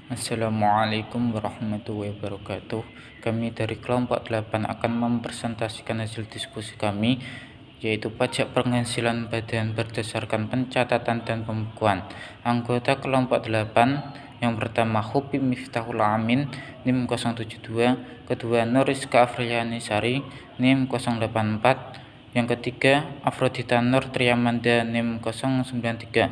Assalamualaikum warahmatullahi wabarakatuh. Kami dari kelompok 8 akan mempresentasikan hasil diskusi kami, yaitu pajak penghasilan badan berdasarkan pencatatan dan pembukuan. Anggota kelompok 8 yang pertama Hubi Miftahul Amin NIM 072, kedua Nuriska Afriani Sari NIM 084, yang ketiga Afrodita Nur Triamanda NIM 093.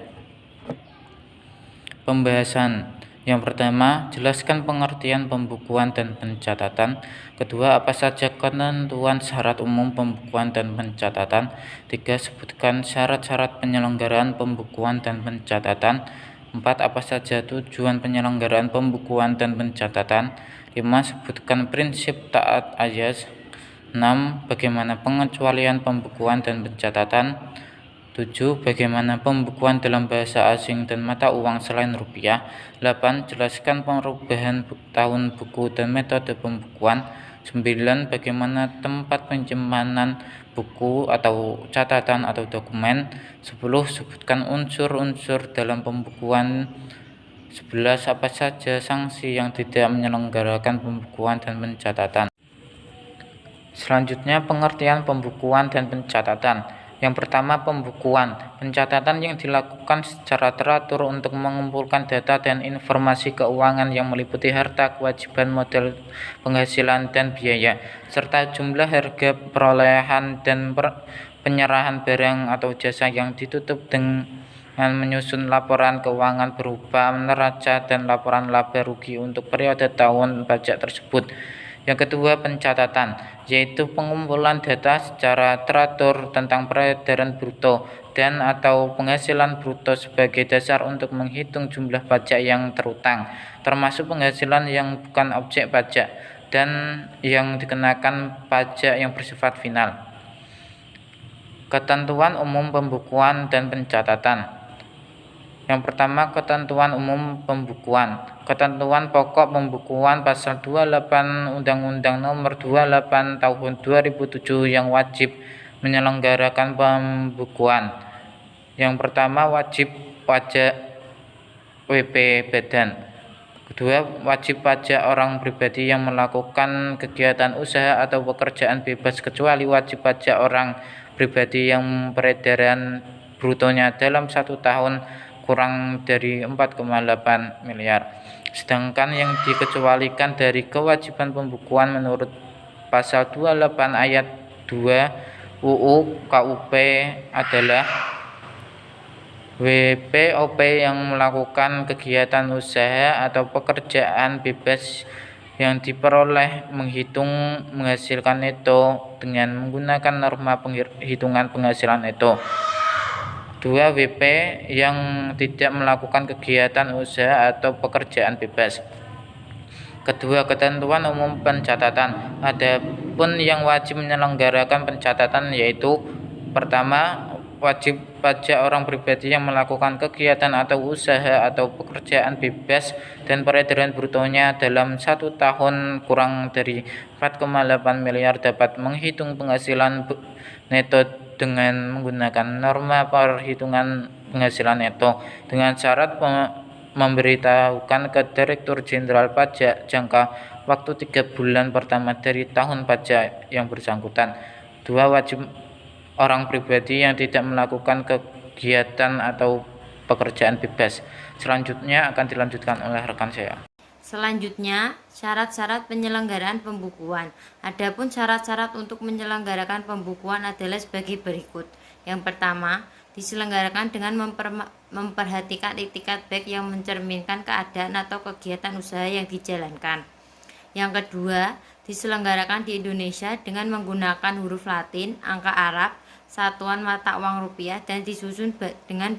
Pembahasan. Yang pertama, jelaskan pengertian pembukuan dan pencatatan. Kedua, apa saja ketentuan syarat umum pembukuan dan pencatatan. Tiga, sebutkan syarat-syarat penyelenggaraan pembukuan dan pencatatan. Empat, apa saja tujuan penyelenggaraan pembukuan dan pencatatan. Lima, sebutkan prinsip taat ayas. 6. Bagaimana pengecualian pembukuan dan pencatatan. 7. Bagaimana pembukuan dalam bahasa asing dan mata uang selain rupiah. 8. Jelaskan perubahan tahun buku dan metode pembukuan. 9. Bagaimana tempat penyimpanan buku atau catatan atau dokumen. 10. Sebutkan unsur-unsur dalam pembukuan. 11. Apa saja sanksi yang tidak menyelenggarakan pembukuan dan pencatatan. Selanjutnya, pengertian pembukuan dan pencatatan. Yang pertama, pembukuan. Pencatatan yang dilakukan secara teratur untuk mengumpulkan data dan informasi keuangan yang meliputi harta, kewajiban, modal penghasilan, dan biaya, serta jumlah harga perolehan dan penyerahan barang atau jasa yang ditutup dengan menyusun laporan keuangan berupa neraca dan laporan laba rugi untuk periode tahun pajak tersebut. Yang kedua, pencatatan, yaitu pengumpulan data secara teratur tentang peredaran bruto dan atau penghasilan bruto sebagai dasar untuk menghitung jumlah pajak yang terutang, termasuk penghasilan yang bukan objek pajak dan yang dikenakan pajak yang bersifat final. Ketentuan umum pembukuan dan pencatatan. Yang pertama, ketentuan umum pembukuan. Ketentuan pokok pembukuan pasal 28 Undang-Undang Nomor 28 Tahun 2007 yang wajib menyelenggarakan pembukuan. Yang pertama, wajib pajak WP badan. Kedua, wajib pajak orang pribadi yang melakukan kegiatan usaha atau pekerjaan bebas kecuali wajib pajak orang pribadi yang peredaran brutonya dalam 1 tahun kurang dari 4,8 miliar. Sedangkan yang dikecualikan dari kewajiban pembukuan menurut pasal 28 ayat 2 UU KUP adalah WPOP yang melakukan kegiatan usaha atau pekerjaan bebas yang diperoleh menghasilkan neto dengan menggunakan norma penghitungan penghasilan neto. 2. WP yang tidak melakukan kegiatan usaha atau pekerjaan bebas. Kedua, ketentuan umum pencatatan. Adapun yang wajib menyelenggarakan pencatatan yaitu pertama, wajib pajak orang pribadi yang melakukan kegiatan atau usaha atau pekerjaan bebas dan peredaran brutonya dalam 1 tahun kurang dari 4,8 miliar dapat menghitung penghasilan neto dengan menggunakan norma perhitungan penghasilan neto dengan syarat memberitahukan ke Direktur Jenderal Pajak jangka waktu 3 bulan pertama dari tahun pajak yang bersangkutan. 2. Wajib orang pribadi yang tidak melakukan kegiatan atau pekerjaan bebas. Selanjutnya akan dilanjutkan oleh rekan saya. Selanjutnya, syarat-syarat penyelenggaraan pembukuan. Adapun syarat-syarat untuk menyelenggarakan pembukuan adalah sebagai berikut. Yang pertama, diselenggarakan dengan memperhatikan itikat baik yang mencerminkan keadaan atau kegiatan usaha yang dijalankan. Yang kedua, diselenggarakan di Indonesia dengan menggunakan huruf Latin, angka Arab, satuan mata uang rupiah, dan disusun dengan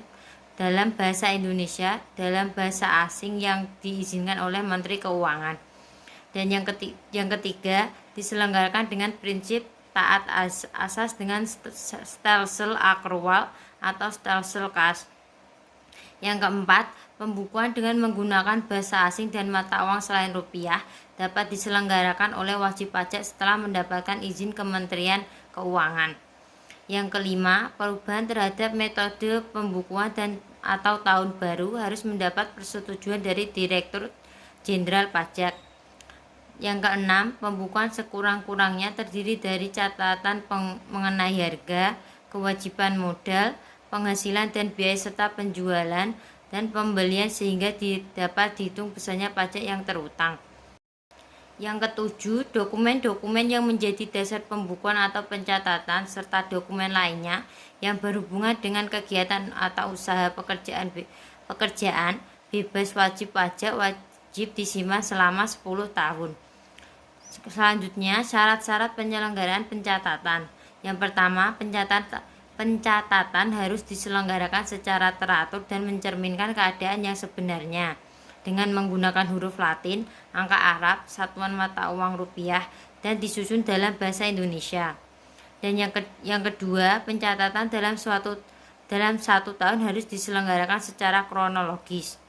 dalam bahasa Indonesia dalam bahasa asing yang diizinkan oleh Menteri Keuangan. Dan yang ketiga, diselenggarakan dengan prinsip taat asas dengan stelsel akrual atau stelsel kas. Yang keempat, pembukuan dengan menggunakan bahasa asing dan mata uang selain rupiah dapat diselenggarakan oleh wajib pajak setelah mendapatkan izin Kementerian Keuangan. Yang kelima, perubahan terhadap metode pembukuan dan atau tahun baru harus mendapat persetujuan dari Direktur Jenderal Pajak. Yang keenam, pembukuan sekurang-kurangnya terdiri dari catatan mengenai harga, kewajiban modal, penghasilan dan biaya serta penjualan dan pembelian sehingga dapat dihitung besarnya pajak yang terutang. Yang ketujuh, dokumen-dokumen yang menjadi dasar pembukuan atau pencatatan serta dokumen lainnya yang berhubungan dengan kegiatan atau usaha pekerjaan bebas wajib pajak wajib disimpan selama 10 tahun. Selanjutnya, syarat-syarat penyelenggaraan pencatatan. Yang pertama, pencatatan harus diselenggarakan secara teratur dan mencerminkan keadaan yang sebenarnya dengan menggunakan huruf Latin, angka Arab, satuan mata uang rupiah, dan disusun dalam bahasa Indonesia. Dan yang kedua, pencatatan dalam satu tahun harus diselenggarakan secara kronologis.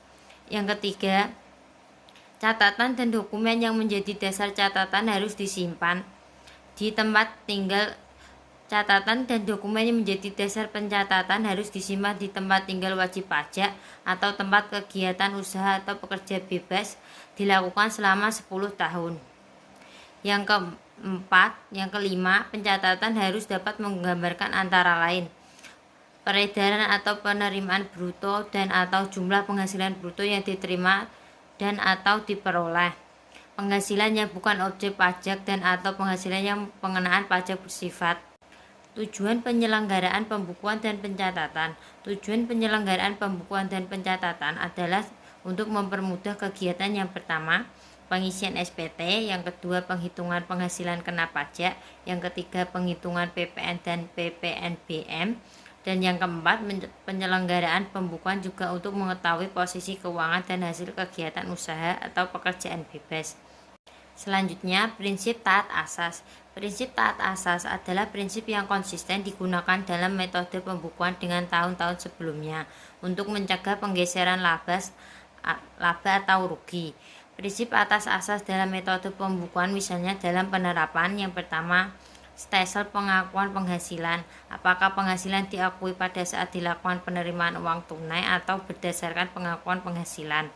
Yang ketiga, catatan dan dokumen yang menjadi dasar catatan harus disimpan di tempat tinggal. Catatan dan dokumen yang menjadi dasar pencatatan harus disimpan di tempat tinggal wajib pajak atau tempat kegiatan usaha atau pekerja bebas dilakukan selama 10 tahun. Yang kelima, pencatatan harus dapat menggambarkan antara lain peredaran atau penerimaan bruto dan atau jumlah penghasilan bruto yang diterima dan atau diperoleh, penghasilan yang bukan objek pajak dan atau penghasilan yang pengenaan pajak bersifat. Tujuan penyelenggaraan pembukuan dan pencatatan. Tujuan penyelenggaraan pembukuan dan pencatatan adalah untuk mempermudah kegiatan. Yang pertama, pengisian SPT, yang kedua penghitungan penghasilan kena pajak, yang ketiga penghitungan PPN dan PPNBM, dan yang keempat penyelenggaraan pembukuan juga untuk mengetahui posisi keuangan dan hasil kegiatan usaha atau pekerjaan bebas. Selanjutnya, prinsip taat asas. Prinsip taat asas adalah prinsip yang konsisten digunakan dalam metode pembukuan dengan tahun-tahun sebelumnya untuk mencegah penggeseran laba atau rugi. Prinsip atas asas dalam metode pembukuan misalnya dalam penerapan yang pertama, stelsel pengakuan penghasilan. Apakah penghasilan diakui pada saat dilakukan penerimaan uang tunai atau berdasarkan pengakuan penghasilan?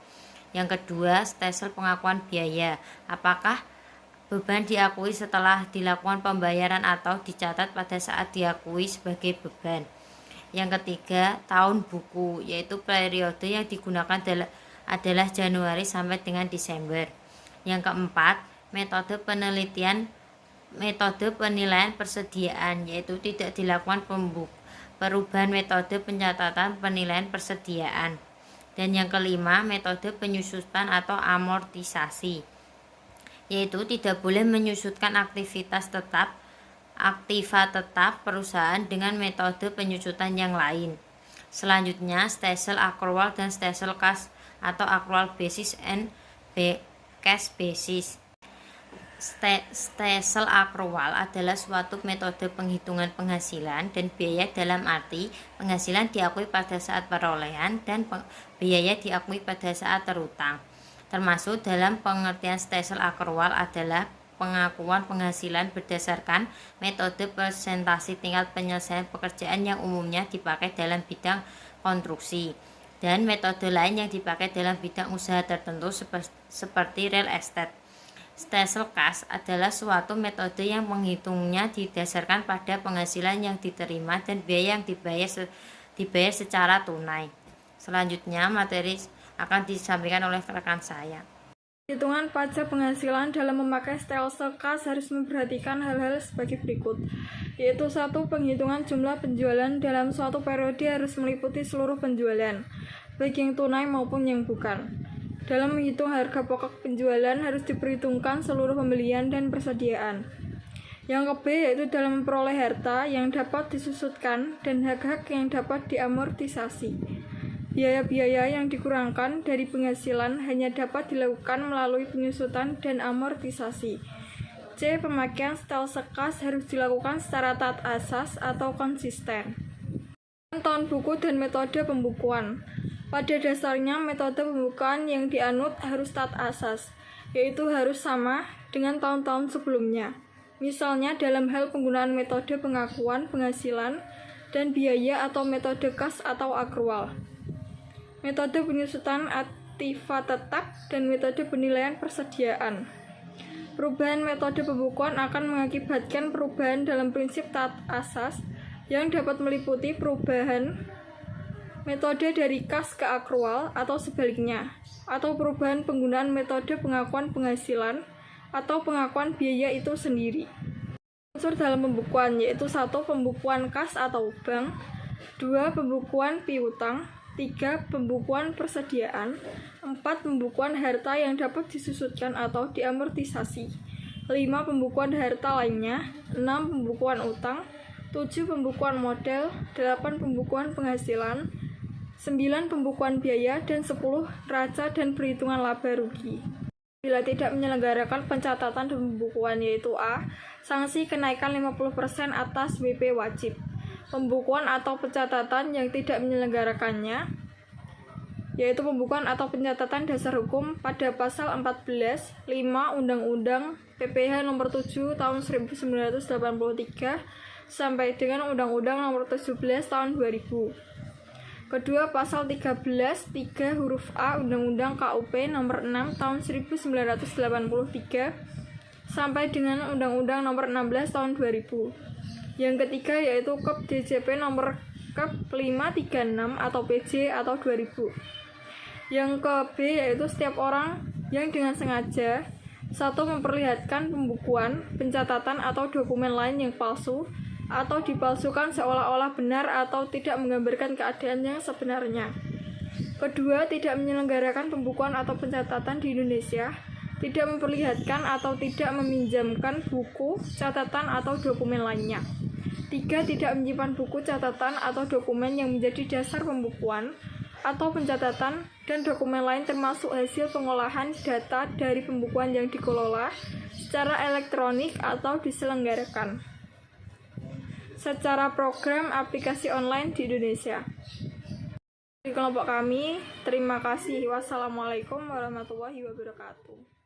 Yang kedua, stelsel pengakuan biaya. Apakah beban diakui setelah dilakukan pembayaran atau dicatat pada saat diakui sebagai beban? Yang ketiga, tahun buku, yaitu periode yang digunakan adalah Januari sampai dengan Desember. Yang keempat, metode penilaian persediaan, yaitu tidak dilakukan perubahan metode pencatatan penilaian persediaan. Dan yang kelima, metode penyusutan atau amortisasi, yaitu tidak boleh menyusutkan aktiva tetap perusahaan dengan metode penyusutan yang lain. Selanjutnya, stelsel akrual dan stelsel kas atau accrual basis and cash basis. Stelsel akrual adalah suatu metode penghitungan penghasilan dan biaya dalam arti penghasilan diakui pada saat perolehan dan biaya diakui pada saat terutang. Termasuk dalam pengertian stelsel akrual adalah pengakuan penghasilan berdasarkan metode persentase tingkat penyelesaian pekerjaan yang umumnya dipakai dalam bidang konstruksi dan metode lain yang dipakai dalam bidang usaha tertentu seperti real estate. Stelsel kas adalah suatu metode yang menghitungnya didasarkan pada penghasilan yang diterima dan biaya yang dibayar secara tunai. Selanjutnya, materi akan disampaikan oleh rekan saya. Hitungan pajak penghasilan dalam memakai stelsel kas harus memperhatikan hal-hal sebagai berikut, yaitu 1. Penghitungan jumlah penjualan dalam suatu periode harus meliputi seluruh penjualan, baik yang tunai maupun yang bukan. Dalam menghitung harga pokok penjualan harus diperhitungkan seluruh pembelian dan persediaan. Yang B yaitu dalam memperoleh harta yang dapat disusutkan dan hak-hak yang dapat diamortisasi. Biaya-biaya yang dikurangkan dari penghasilan hanya dapat dilakukan melalui penyusutan dan amortisasi. C. Pemakaian stelsel kas harus dilakukan secara taat asas atau konsisten. Tahun buku dan metode pembukuan. Pada dasarnya, metode pembukuan yang dianut harus taat asas, yaitu harus sama dengan tahun-tahun sebelumnya. Misalnya dalam hal penggunaan metode pengakuan penghasilan dan biaya atau metode kas atau akrual. Metode penyusutan aktiva tetap, dan metode penilaian persediaan. Perubahan metode pembukuan akan mengakibatkan perubahan dalam prinsip taat asas yang dapat meliputi perubahan metode dari kas ke akrual atau sebaliknya, atau perubahan penggunaan metode pengakuan penghasilan atau pengakuan biaya itu sendiri. Unsur dalam pembukuan yaitu 1. Pembukuan kas atau bank, 2. Pembukuan piutang, 3. Pembukuan persediaan, 4. Pembukuan harta yang dapat disusutkan atau diamortisasi, 5. Pembukuan harta lainnya, 6. Pembukuan utang, 7. Pembukuan modal, 8. Pembukuan penghasilan, 9. Pembukuan biaya, dan 10. Neraca dan perhitungan laba rugi. Bila tidak menyelenggarakan pencatatan dan pembukuan yaitu A. Sanksi kenaikan 50% atas WP wajib. Pembukuan atau pencatatan yang tidak menyelenggarakannya yaitu pembukuan atau pencatatan dasar hukum pada pasal 14, 5 Undang-Undang PPH nomor 7 tahun 1983 sampai dengan Undang-Undang nomor 17 tahun 2000. Kedua, pasal 13, 3 huruf A Undang-Undang KUP nomor 6 tahun 1983 sampai dengan Undang-Undang nomor 16 tahun 2000. Yang ketiga yaitu KEP DJP nomor KEP 536 atau PJ atau 2000. Yang ke B yaitu setiap orang yang dengan sengaja 1. Memperlihatkan pembukuan, pencatatan atau dokumen lain yang palsu atau dipalsukan seolah-olah benar atau tidak menggambarkan keadaan yang sebenarnya. Kedua, tidak menyelenggarakan pembukuan atau pencatatan di Indonesia, tidak memperlihatkan atau tidak meminjamkan buku, catatan atau dokumen lainnya. 3. Tidak menyimpan buku, catatan atau dokumen yang menjadi dasar pembukuan atau pencatatan dan dokumen lain termasuk hasil pengolahan data dari pembukuan yang dikelola secara elektronik atau diselenggarakan secara program aplikasi online di Indonesia. Di kelompok kami, terima kasih. Wassalamualaikum warahmatullahi wabarakatuh.